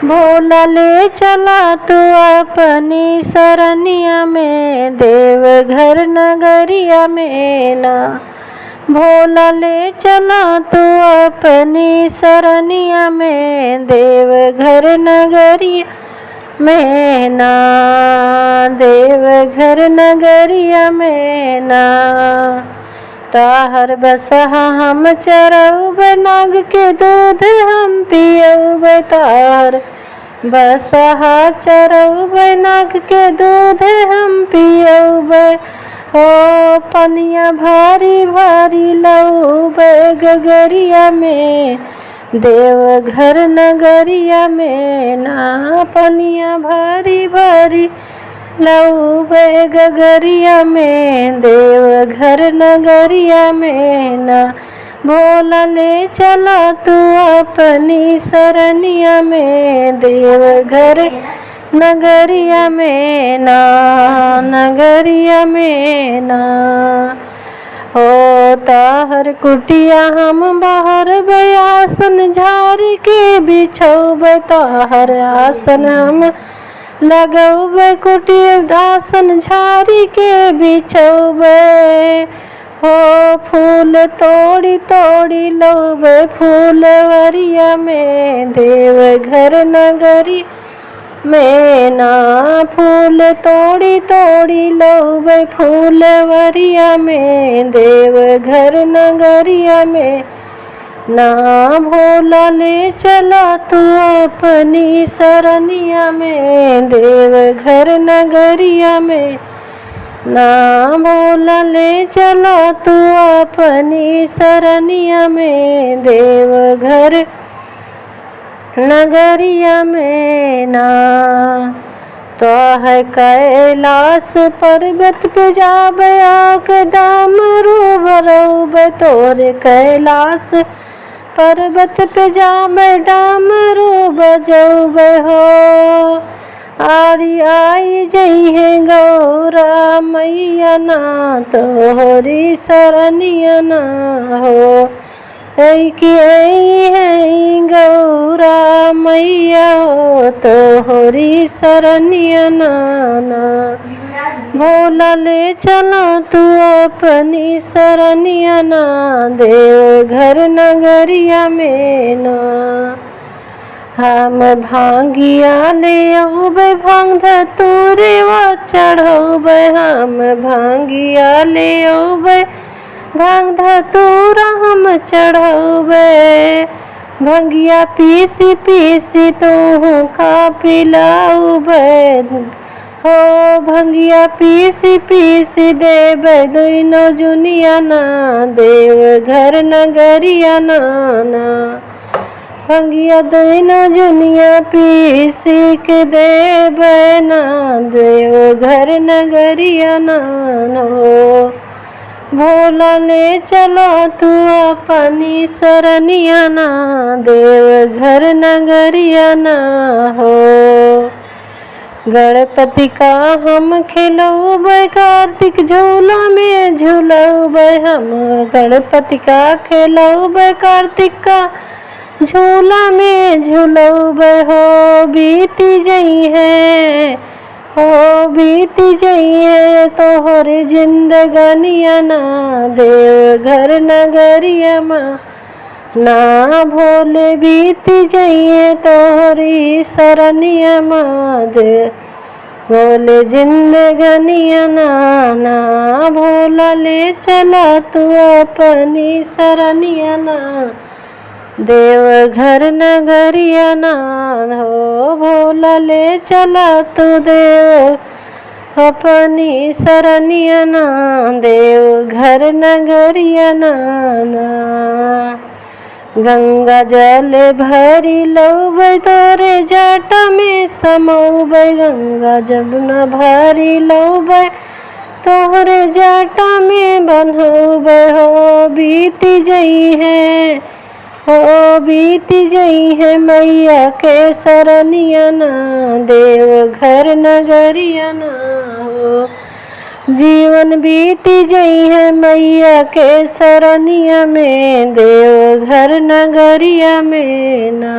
भोला ले चला तू अपनी सरनिया में, देवघर नगरिया में ना। भोला ले चला तू अपनी सरनिया में, देवघर नगरिया में ना, देवघर नगरिया में ना। ताहर बसहा हम चरऊब, नाग के दूध हम पियऊब। ताहर बसहा चरऊब, नाग के दूध हम पियऊब। हो पनिया भारी भारी लऊब गगरिया में, देवघर नगरिया में ना। पनिया भारी भारी लऊब गगरिया में, देवघर नगरिया में ना। भोला ले चला तू अपनी सरनिया में, देवघर नगरिया में ना, नगरिया में ना। हो ताहर कुटिया हम बाहर बयासन झारी के बिछौब। ताहर आसन हम लगौब, कुटिया दासन झारी के बिछौब। हो फूल तोड़ी तोड़ी लौब फूलवरिया में, देवघर नगरी में ना। फूल तोड़ी तोड़ी लौब फूलवरिया में, देवघर नगरिया में ना। भोला ले चला तू अपनी सरनिया में, देवघर नगरिया में ना। भोला ले चला तू अपनी सरनिया में, देवघर नगरिया में ना। तो है कैलाश पर्वत पे जाब, आक डामरू भरऊब। तोरे कैलाश पर्वत पे जाब, डामरू बजऊब। हो आरी आई जइहे गौरा मैया ना, तोहरी सरनिया ना हो। कि आई है गौरा मैया हो, तोहरी सरनिया ना ना। भोला ले चला तू अपनी सरनिया ना, देवघर नगरिया में ना। हम भांगिया ले औब, भांग धतूरे व चढ़ौब। हम भांगिया ले औब, भांग धतूरा हम चढ़ौब। भंगिया पीसी पीसी तू का पिलाऊब। हो भंगिया पीसी पीसी देब दुनो जुनिया ना, देवघर नगरिया ना ना। भंगिया दुनो जुनिया पीसी के देब ना, देवघर नगरिया ना हो। भोला ले चला तू अपनी सरनिया ना, देवघर नगरिया ना हो। गणपति का हम खिलौब, कार्तिक झूला में झूलौब। हम गणपति का खिलौब, कार्तिक का झूला में झूलौब। हो बीती जई है, हो बीती जइए तोहर जिंदगनिया ना, देवघर नगरिया में ना। भोले बीती जइए तोहरी सरनिया में, भोले जिंदगनिया ना ना। भोला ले चला तू अपनी सरनिया ना, देवघर नगरिया ना हो। भोला ले चला तू देव अपनी सरनिया ना, देवघर नगरिया ना ना। गंगा जल भरी लौब, तोरे जटा में समौब। गंगा जमुना भरी लौब, तोहरे जटा में बन्हौब। हो बीती जई है, हो बीती जई है मैया के सरनिया ना, देवघर नगरिया ना हो। जीवन बीती जई है मैया के सरनिया में, देवघर नगरिया में ना।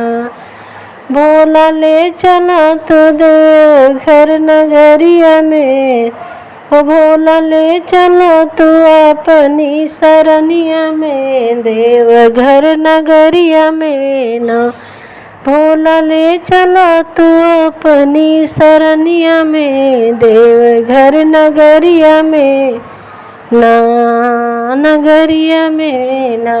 भोला ले चला तो देवघर नगरिया में, ओ भोला ले चलो तू अपनी सरनिया में, देवघर नगरिया में ना। भोला ले चलो तू अपनी सरनिया में, देवघर नगरिया में ना, नगरिया में ना।